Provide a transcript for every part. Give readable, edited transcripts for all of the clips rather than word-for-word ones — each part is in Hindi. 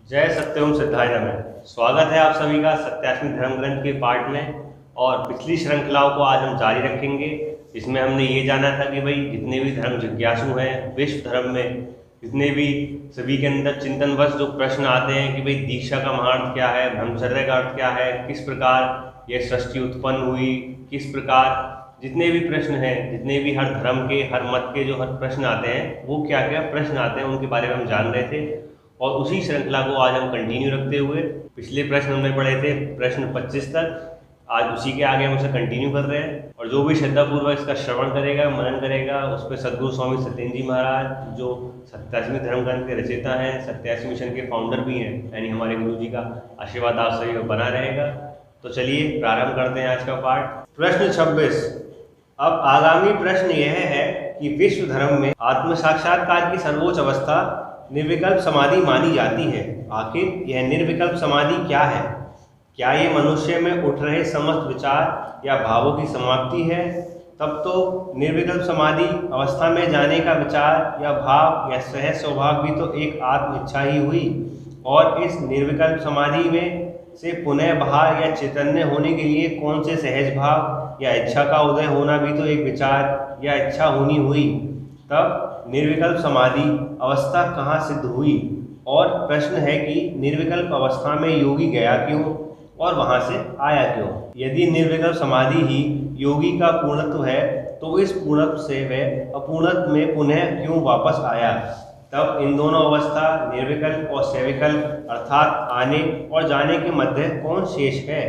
जय सत्यम सिद्धाय नमः। स्वागत है आप सभी का सत्यास्मी धर्म ग्रंथ के पाठ में। और पिछली श्रृंखलाओं को आज हम जारी रखेंगे। इसमें हमने ये जाना था कि भाई जितने भी धर्म जिज्ञासु हैं विश्व धर्म में, जितने भी सभी के अंदर चिंतनवश जो प्रश्न आते हैं कि भाई दीक्षा का महार्थ क्या है, ब्रह्मचर्य का अर्थ क्या है, किस प्रकार यह सृष्टि उत्पन्न हुई, किस प्रकार जितने भी प्रश्न हैं, जितने भी हर धर्म के हर मत के जो हर प्रश्न आते हैं वो क्या क्या प्रश्न आते हैं उनके बारे में हम जान रहे थे। और उसी श्रृंखला को आज हम कंटिन्यू रखते हुए पिछले प्रश्न हमने पढ़े थे प्रश्न 25 तक, आज उसी के आगे हम उसे कंटिन्यू कर रहे हैं। और जो भी श्रद्धापूर्वक इसका श्रवण करेगा, मनन करेगा, उस पर सद्गुरु स्वामी सत्येंद्र जी महाराज जो सत्यास्मी धर्म ग्रंथ के रचयिता हैं, सत्यास्मी मिशन के फाउंडर भी हैं, यानी हमारे गुरु जी का आशीर्वाद आप सभी को बना रहेगा। तो चलिए प्रारंभ करते हैं आज का पाठ। प्रश्न 26। अब आगामी प्रश्न यह है कि विश्व धर्म में आत्म साक्षात्कार की सर्वोच्च अवस्था निर्विकल्प समाधि मानी जाती है। आखिर यह निर्विकल्प समाधि क्या है? क्या ये मनुष्य में उठ रहे समस्त विचार या भावों की समाप्ति है? तब तो निर्विकल्प समाधि अवस्था में जाने का विचार या भाव या सहज स्वभाव भी तो एक आत्म इच्छा ही हुई। और इस निर्विकल्प समाधि में से पुनः बाहर या चैतन्य होने के लिए कौन से सहज भाव या इच्छा का उदय होना भी तो एक विचार या इच्छा होनी हुई। तब निर्विकल्प समाधि अवस्था कहाँ सिद्ध हुई? और प्रश्न है कि निर्विकल्प अवस्था में योगी गया क्यों और वहाँ से आया क्यों? यदि निर्विकल्प समाधि ही योगी का पूर्णत्व है तो इस पूर्णत्व से वह अपूर्णत्व में पुनः क्यों वापस आया? तब इन दोनों अवस्था निर्विकल्प और सविकल्प अर्थात आने और जाने के मध्य कौन शेष है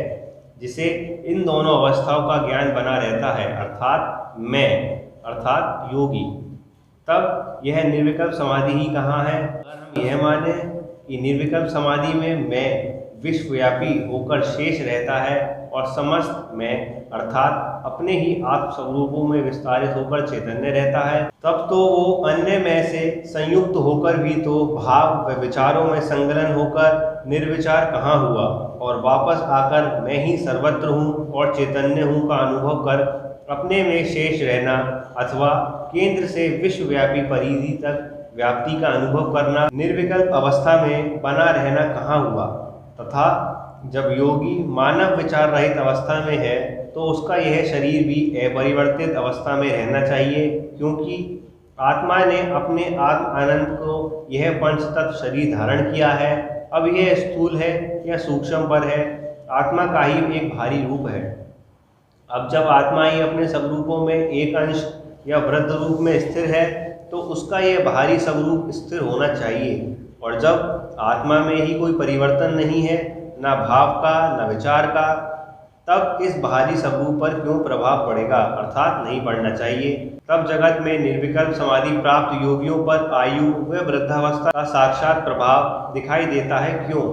जिसे इन दोनों अवस्थाओं का ज्ञान बना रहता है, अर्थात मैं, अर्थात योगी? तब यह निर्विकल्प समाधि ही कहाँ है? अगर हम यह माने कि निर्विकल्प समाधि में मैं विश्वव्यापी होकर शेष रहता है और समस्त मैं अर्थात अपने ही आत्म स्वरूपों में विस्तारित होकर चैतन्य रहता है, तब तो वो अन्य में से संयुक्त होकर भी तो भाव व विचारों में संलग्न होकर निर्विचार कहाँ हुआ और वापस आकर मैं ही सर्वत्र हूँ और चैतन्य हूँ का अनुभव कर अपने में शेष रहना अथवा केंद्र से विश्वव्यापी परिधि तक व्याप्ति का अनुभव करना निर्विकल्प अवस्था में बना रहना कहाँ हुआ? तथा जब योगी मानव विचार रहित अवस्था में है तो उसका यह शरीर भी अपरिवर्तित अवस्था में रहना चाहिए, क्योंकि आत्मा ने अपने आत्म आनंद को यह पंचतत्व शरीर धारण किया है। अब यह स्थूल है या सूक्ष्म पर है, आत्मा का ही एक भारी रूप है। अब जब आत्मा ही अपने स्वरूपों में एक अंश या वृद्ध रूप में स्थिर है तो उसका यह भारी स्वरूप स्थिर होना चाहिए। और जब आत्मा में ही कोई परिवर्तन नहीं है, ना भाव का ना विचार का, तब इस भारी स्वरूप पर क्यों प्रभाव पड़ेगा, अर्थात नहीं पड़ना चाहिए। तब जगत में निर्विकल्प समाधि प्राप्त योगियों पर आयु व वृद्धावस्था का साक्षात प्रभाव दिखाई देता है क्यों?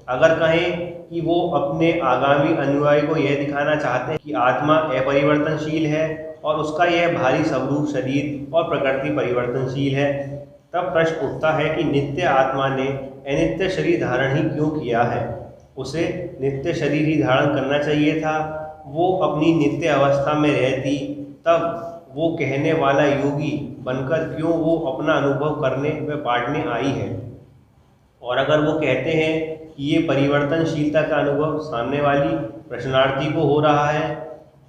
अगर कहें कि वो अपने आगामी अनुयायी को यह दिखाना चाहते हैं कि आत्मा अपरिवर्तनशील है और उसका यह भारी स्वरूप शरीर और प्रकृति परिवर्तनशील है, तब प्रश्न उठता है कि नित्य आत्मा ने अनित्य शरीर धारण ही क्यों किया है? उसे नित्य शरीर ही धारण करना चाहिए था। वो अपनी नित्य अवस्था में रहती, तब वो कहने वाला योगी बनकर क्यों वो अपना अनुभव करने व बांटने आई है? और अगर वो कहते हैं कि ये परिवर्तनशीलता का अनुभव सामने वाली प्रश्नार्थी को हो रहा है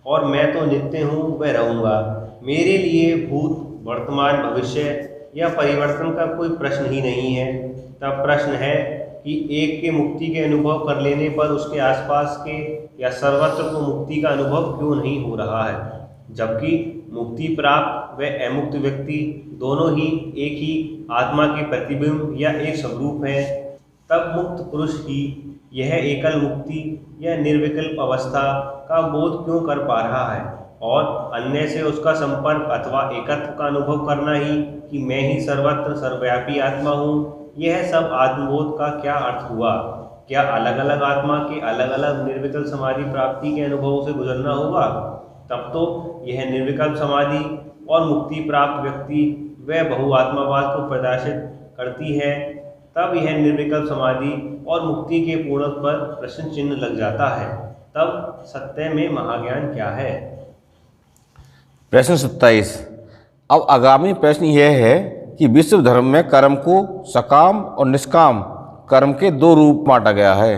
और मैं तो नित्य हूँ व रहूँगा, मेरे लिए भूत वर्तमान भविष्य या परिवर्तन का कोई प्रश्न ही नहीं है, तब प्रश्न है कि एक के मुक्ति के अनुभव कर लेने पर उसके आसपास के या सर्वत्र को मुक्ति का अनुभव क्यों नहीं हो रहा है, जबकि मुक्ति प्राप्त व अमुक्त व्यक्ति दोनों ही एक ही आत्मा के प्रतिबिंब या एक स्वरूप है। तब मुक्त पुरुष ही यह एकल मुक्ति या निर्विकल्प अवस्था का बोध क्यों कर पा रहा है और अन्य से उसका संपर्क अथवा एकत्व का अनुभव करना ही कि मैं ही सर्वत्र सर्वव्यापी आत्मा हूँ, यह सब आत्मबोध का क्या अर्थ हुआ? क्या अलग अलग आत्मा के अलग अलग निर्विकल्प समाधि प्राप्ति के अनुभवों से गुजरना होगा? तब तो यह निर्विकल्प समाधि और मुक्ति प्राप्त व्यक्ति वह बहुआत्मावाद को प्रदर्शित करती है। तब यह निर्विकल्प समाधि और मुक्ति के पूर्णत्व पर प्रश्न चिन्ह लग जाता है। तब सत्य में महाज्ञान क्या है? प्रश्न 27। अब आगामी प्रश्न यह है कि विश्व धर्म में कर्म को सकाम और निष्काम कर्म के दो रूप बांटा गया है।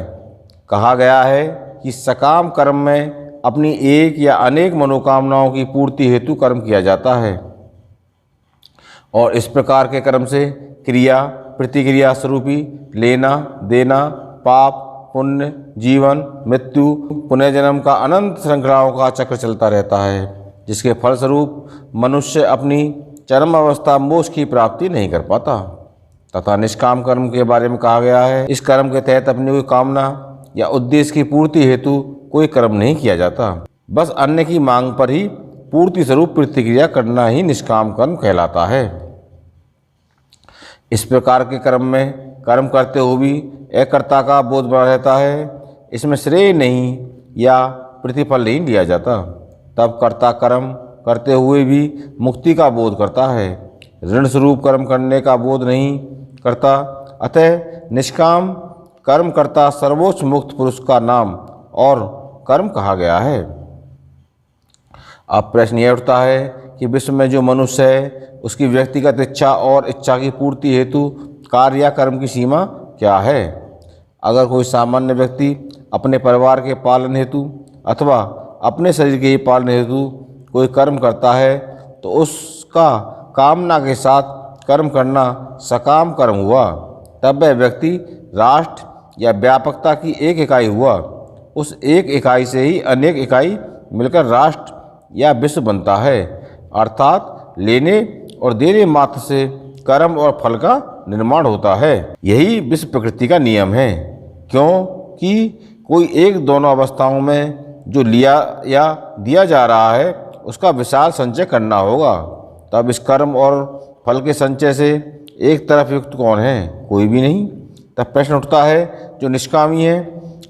कहा गया है कि सकाम कर्म में अपनी एक या अनेक मनोकामनाओं की पूर्ति हेतु कर्म किया जाता है और इस प्रकार के कर्म से क्रिया प्रतिक्रिया स्वरूपी लेना देना, पाप पुण्य, जीवन मृत्यु, पुनर्जन्म का अनंत श्रृंखलाओं का चक्र चलता रहता है, जिसके फलस्वरूप मनुष्य अपनी चरम अवस्था मोक्ष की प्राप्ति नहीं कर पाता। तथा निष्काम कर्म के बारे में कहा गया है, इस कर्म के तहत अपनी कोई कामना या उद्देश्य की पूर्ति हेतु कोई कर्म नहीं किया जाता, बस अन्य की मांग पर ही पूर्ति स्वरूप प्रतिक्रिया करना ही निष्काम कर्म कहलाता है। इस प्रकार के कर्म में कर्म करते हुए भी एकर्ता का बोध बना रहता है। इसमें श्रेय नहीं या प्रतिफल नहीं लिया जाता। तब कर्ता कर्म करते हुए भी मुक्ति का बोध करता है, ऋण स्वरूप कर्म करने का बोध नहीं करता। अतः निष्काम कर्म करता सर्वोच्च मुक्त पुरुष का नाम और कर्म कहा गया है। अब प्रश्न यह उठता है कि विश्व में जो मनुष्य है उसकी व्यक्तिगत इच्छा और इच्छा की पूर्ति हेतु कार्य या कर्म की सीमा क्या है। अगर कोई सामान्य व्यक्ति अपने परिवार के पालन हेतु अथवा अपने शरीर के ही पालन हेतु कोई कर्म करता है तो उसका कामना के साथ कर्म करना सकाम कर्म हुआ। तब वह व्यक्ति राष्ट्र या व्यापकता की एक इकाई हुआ। उस एक इकाई से ही अनेक इकाई मिलकर राष्ट्र या विश्व बनता है, अर्थात लेने और देने मात्र से कर्म और फल का निर्माण होता है। यही विश्व प्रकृति का नियम है, क्योंकि कोई एक दोनों अवस्थाओं में जो लिया या दिया जा रहा है उसका विशाल संचय करना होगा। तब इस कर्म और फल के संचय से एक तरफ युक्त कौन है? कोई भी नहीं। तब प्रश्न उठता है, जो निष्कामी है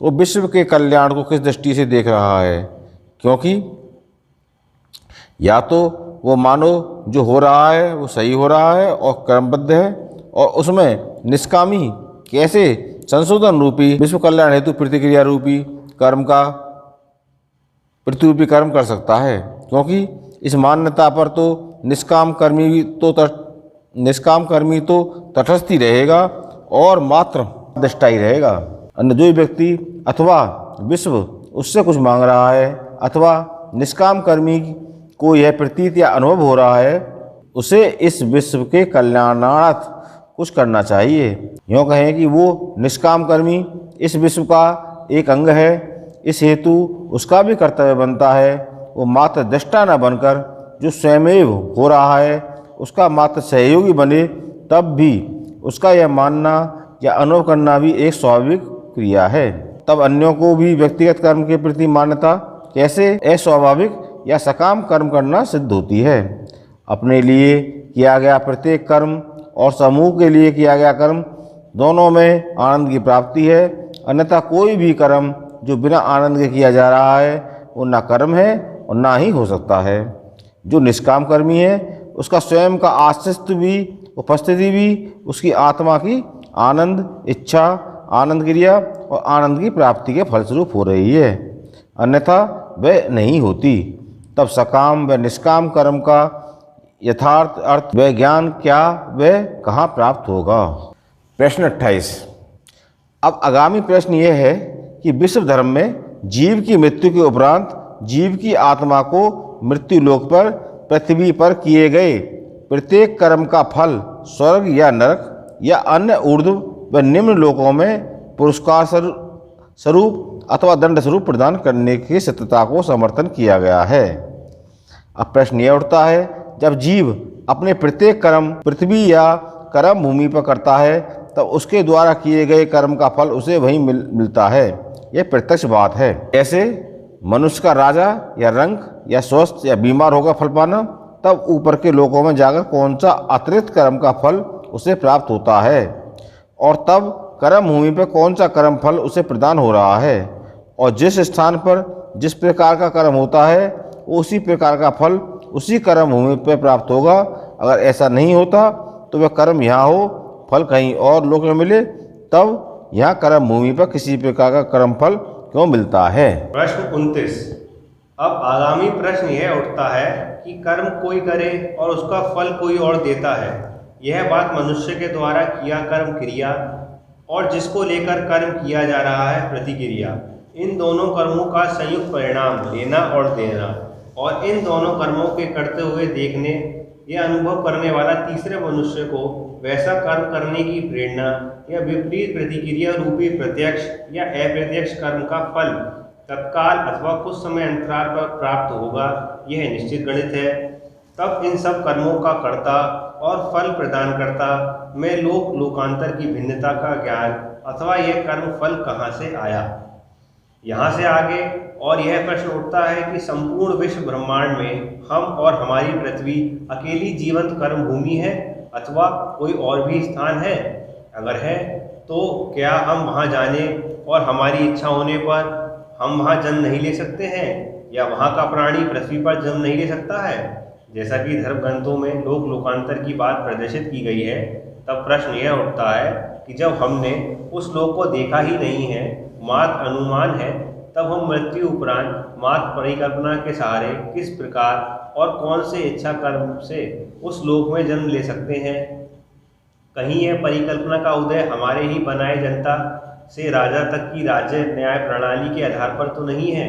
वो विश्व के कल्याण को किस दृष्टि से देख रहा है? क्योंकि या तो वो मानो जो हो रहा है वो सही हो रहा है और कर्मबद्ध है, और उसमें निष्कामी कैसे संशोधन रूपी विश्व कल्याण हेतु प्रतिक्रिया रूपी कर्म का प्रतिरूपी कर्म कर सकता है। क्योंकि इस मान्यता पर तो निष्काम कर्मी तो तटस्थ ही रहेगा और मात्र दृष्टा ही रहेगा। अन्य जो व्यक्ति अथवा विश्व उससे कुछ मांग रहा है अथवा निष्काम कर्मी को यह प्रतीत या अनुभव हो रहा है, उसे इस विश्व के कल्याणार्थ कुछ करना चाहिए। यूँ कहें कि वो निष्काम कर्मी इस विश्व का एक अंग है, इस हेतु उसका भी कर्तव्य बनता है वो मात्र दृष्टा न बनकर जो स्वयमेव हो रहा है उसका मात्र सहयोगी बने। तब भी उसका यह मानना या अनुभव करना भी एक स्वाभाविक क्रिया है। तब अन्यों को भी व्यक्तिगत कर्म के प्रति मान्यता कैसे अस्वाभाविक या सकाम कर्म करना सिद्ध होती है। अपने लिए किया गया प्रत्येक कर्म और समूह के लिए किया गया कर्म दोनों में आनंद की प्राप्ति है, अन्यथा कोई भी कर्म जो बिना आनंद के किया जा रहा है वो ना कर्म है और ना ही हो सकता है। जो निष्काम कर्मी है उसका स्वयं का अस्तित्व भी उपस्थिति भी उसकी आत्मा की आनंद इच्छा, आनंद क्रिया और आनंद की प्राप्ति के फलस्वरूप हो रही है, अन्यथा वह नहीं होती। तब सकाम व निष्काम कर्म का यथार्थ अर्थ व ज्ञान क्या वह कहाँ प्राप्त होगा? प्रश्न 28। अब आगामी प्रश्न यह है कि विश्व धर्म में जीव की मृत्यु के उपरांत जीव की आत्मा को मृत्यु लोक पर पृथ्वी पर किए गए प्रत्येक कर्म का फल स्वर्ग या नरक या अन्य ऊर्ध्व व निम्न लोकों में पुरस्कार स्वरूप अथवा दंड स्वरूप प्रदान करने की सत्यता को समर्थन किया गया है। अब प्रश्न यह उठता है, जब जीव अपने प्रत्येक कर्म पृथ्वी या कर्म भूमि पर करता है तब उसके द्वारा किए गए कर्म का फल उसे वहीं मिलता है। यह प्रत्यक्ष बात है। ऐसे मनुष्य का राजा या रंक या स्वस्थ या बीमार होकर फल पाना, तब ऊपर के लोकों में जाकर कौन सा अतिरिक्त कर्म का फल उसे प्राप्त होता है और तब कर्म भूमि पर कौन सा कर्म फल उसे प्रदान हो रहा है, और जिस स्थान पर जिस प्रकार का कर्म होता है उसी प्रकार का फल उसी कर्म भूमि पर प्राप्त होगा। अगर ऐसा नहीं होता तो वह कर्म यहाँ हो फल कहीं और लोक में मिले, तब यहाँ कर्म भूमि पर किसी प्रकार का कर्म फल क्यों मिलता है? प्रश्न 29। अब आगामी प्रश्न यह उठता है कि कर्म कोई करे और उसका फल कोई और देता है। यह बात मनुष्य के द्वारा किया कर्म क्रिया और जिसको लेकर कर्म किया जा रहा है प्रतिक्रिया। इन दोनों कर्मों का संयुक्त परिणाम लेना और देना, और इन दोनों कर्मों के करते हुए देखने या अनुभव करने वाला तीसरे मनुष्य को वैसा कर्म करने की प्रेरणा या विपरीत प्रतिक्रिया रूपी प्रत्यक्ष या अप्रत्यक्ष कर्म का फल तत्काल अथवा कुछ समय अंतराल पर प्राप्त होगा, यह निश्चित गणित है। तब इन सब कर्मों का कर्ता और फल प्रदान करता में लोकांतर की भिन्नता का ज्ञान अथवा यह कर्म फल कहाँ से आया। यहाँ से आगे और यह प्रश्न उठता है कि संपूर्ण विश्व ब्रह्मांड में हम और हमारी पृथ्वी अकेली जीवंत कर्म भूमि है अथवा कोई और भी स्थान है? अगर है तो क्या हम वहाँ जाने और हमारी इच्छा होने पर हम वहाँ जन्म नहीं ले सकते हैं, या वहाँ का प्राणी पृथ्वी पर जन्म नहीं ले सकता है? जैसा कि धर्म ग्रंथों में लोकांतर की बात प्रदर्शित की गई है, तब प्रश्न यह उठता है कि जब हमने उस लोक को देखा ही नहीं है, मात्र अनुमान है, तब हम मृत्यु उपरांत मात्र परिकल्पना के सहारे किस प्रकार और कौन से इच्छा कर्म से उस लोक में जन्म ले सकते हैं? कहीं यह परिकल्पना का उदय हमारे ही बनाए जनता से राजा तक की राज्य न्याय प्रणाली के आधार पर तो नहीं है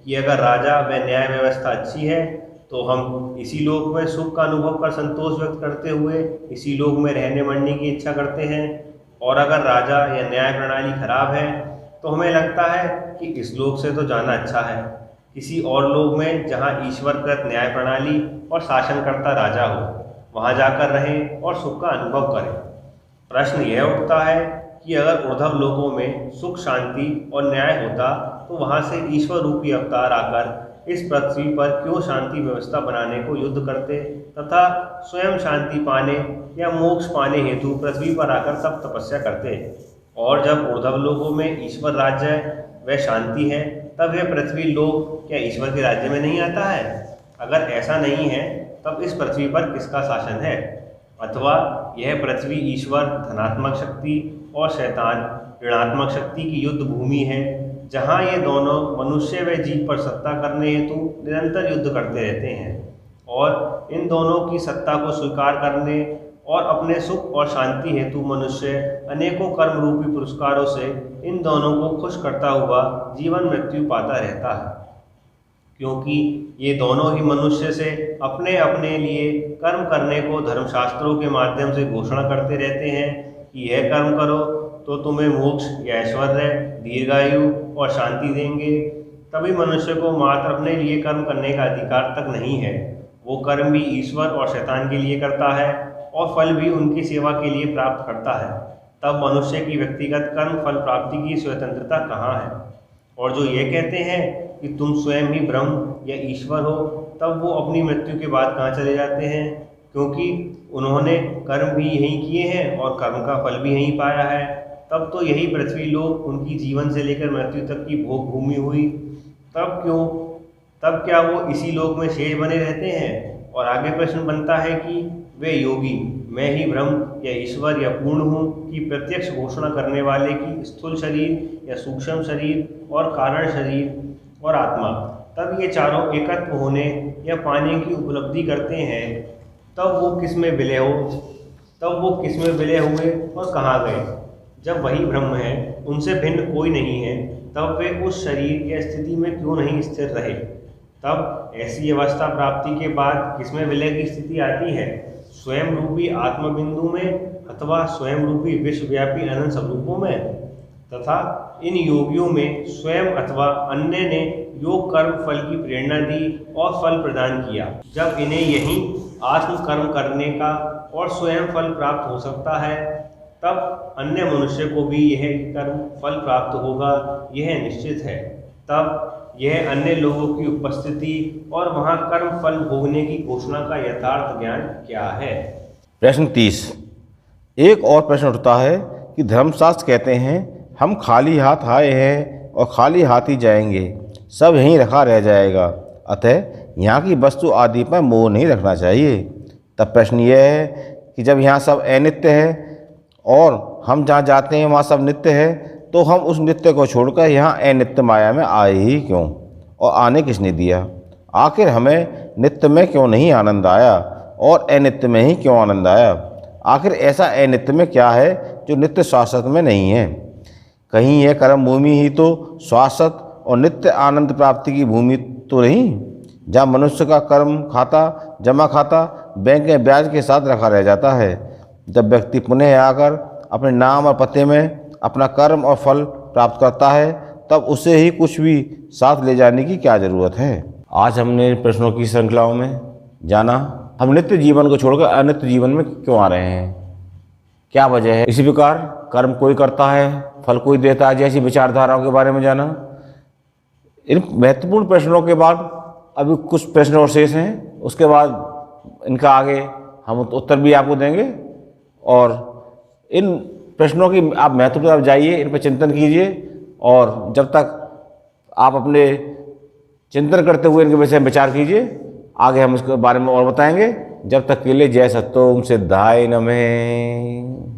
कि अगर राजा व न्याय व्यवस्था अच्छी है तो हम इसी लोक में सुख का अनुभव कर संतोष व्यक्त करते हुए इसी लोक में रहने मरने की इच्छा करते हैं, और अगर राजा या न्याय प्रणाली खराब है तो हमें लगता है कि इस लोक से तो जाना अच्छा है, किसी और लोक में जहाँ ईश्वरकृत न्याय प्रणाली और शासनकर्ता राजा हो, वहाँ जाकर रहें और सुख का अनुभव करें। प्रश्न यह उठता है कि अगर ऊर्ध्व लोकों में सुख शांति और न्याय होता तो वहाँ से ईश्वर रूपी अवतार आकर इस पृथ्वी पर क्यों शांति व्यवस्था बनाने को युद्ध करते तथा स्वयं शांति पाने या मोक्ष पाने हेतु पृथ्वी पर आकर तब तपस्या करते? और जब ऊर्ध्व लोकों में ईश्वर राज्य व शांति है, तब यह पृथ्वी लोक क्या ईश्वर के राज्य में नहीं आता है? अगर ऐसा नहीं है तब इस पृथ्वी पर किसका शासन है? अथवा यह पृथ्वी ईश्वर धनात्मक शक्ति और शैतान ऋणात्मक शक्ति की युद्ध भूमि है, जहाँ ये दोनों मनुष्य व जीव पर सत्ता करने हेतु निरंतर युद्ध करते रहते हैं, और इन दोनों की सत्ता को स्वीकार करने और अपने सुख और शांति हेतु मनुष्य अनेकों कर्म रूपी पुरस्कारों से इन दोनों को खुश करता हुआ जीवन मृत्यु पाता रहता है, क्योंकि ये दोनों ही मनुष्य से अपने अपने लिए कर्म करने को धर्मशास्त्रों के माध्यम से घोषणा करते रहते हैं कि यह कर्म करो तो तुम्हें मोक्ष या ऐश्वर्य, दीर्घायु और शांति देंगे। तभी मनुष्य को मात्र अपने लिए कर्म करने का अधिकार तक नहीं है, वो कर्म भी ईश्वर और शैतान के लिए करता है और फल भी उनकी सेवा के लिए प्राप्त करता है। तब मनुष्य की व्यक्तिगत कर्म फल प्राप्ति की स्वतंत्रता कहाँ है? और जो ये कहते हैं कि तुम स्वयं ही ब्रह्म या ईश्वर हो, तब वो अपनी मृत्यु के बाद कहाँ चले जाते हैं? क्योंकि उन्होंने कर्म भी यहीं किए हैं और कर्म का फल भी यहीं पाया है। तब तो यही पृथ्वी लोक उनकी जीवन से लेकर मृत्यु तक की भोग भूमि हुई। तब क्या वो इसी लोक में शेष बने रहते हैं? और आगे प्रश्न बनता है कि वे योगी मैं ही ब्रह्म या ईश्वर या पूर्ण हूँ की प्रत्यक्ष घोषणा करने वाले की स्थूल शरीर या सूक्ष्म शरीर और कारण शरीर और आत्मा, तब ये चारों एकत्व होने या पाने की उपलब्धि करते हैं, तब वो किस में विलय हुए और कहाँ गए? जब वही ब्रह्म है, उनसे भिन्न कोई नहीं है, तब वे उस शरीर या स्थिति में क्यों नहीं स्थिर रहे? तब ऐसी अवस्था प्राप्ति के बाद किसमें विलय की स्थिति आती है? स्वयं रूपी आत्मबिंदु में अथवा स्वयं रूपी विश्वव्यापी अनंत स्वरूपों में? तथा इन योगियों में स्वयं अथवा अन्य ने योग कर्म फल की प्रेरणा दी और फल प्रदान किया। जब इन्हें यही आत्म कर्म करने का और स्वयं फल प्राप्त हो सकता है, तब अन्य मनुष्य को भी यह कर्म फल प्राप्त होगा, यह निश्चित है। तब यह अन्य लोगों की उपस्थिति और वहाँ कर्म फल भोगने की घोषणा का यथार्थ ज्ञान क्या है? प्रश्न 30। एक और प्रश्न उठता है कि धर्मशास्त्र कहते हैं हम खाली हाथ आए हैं और खाली हाथ ही जाएंगे, सब यहीं रखा रह जाएगा, अतः यहाँ की वस्तु आदि पर मोह नहीं रखना चाहिए। तब प्रश्न यह है कि जब यहाँ सब अनित्य है और हम जहाँ जाते हैं वहाँ सब नित्य है, तो हम उस नित्य को छोड़कर यहाँ अनित्य माया में आए ही क्यों, और आने किसने दिया? आखिर हमें नित्य में क्यों नहीं आनंद आया और अनित्य में ही क्यों आनंद आया? आखिर ऐसा अनित्य में क्या है जो नित्य शाश्वत में नहीं है? कहीं यह कर्म भूमि ही तो शाश्वत और नित्य आनंद प्राप्ति की भूमि तो नहीं, जहाँ मनुष्य का कर्म खाता, जमा खाता बैंक में ब्याज के साथ रखा रह जाता है। जब व्यक्ति पुनः आकर अपने नाम और पते में अपना कर्म और फल प्राप्त करता है, तब उसे ही कुछ भी साथ ले जाने की क्या ज़रूरत है? आज हमने प्रश्नों की श्रृंखलाओं में जाना हम नित्य जीवन को छोड़कर अनित्य जीवन में क्यों आ रहे हैं, क्या वजह है। इसी प्रकार कर्म कोई करता है, फल कोई देता है, जैसी विचारधाराओं के बारे में जाना। इन महत्वपूर्ण प्रश्नों के बाद अभी कुछ प्रश्न और शेष हैं, उसके बाद इनका आगे हम उत्तर भी आपको देंगे। और इन प्रश्नों की आप महत्व पर आप जाइए, इन पर चिंतन कीजिए, और जब तक आप अपने चिंतन करते हुए इनके विषय में विचार कीजिए, आगे हम इसके बारे में और बताएंगे। जब तक के लिए जय सत्तोम सिद्धाय नमः।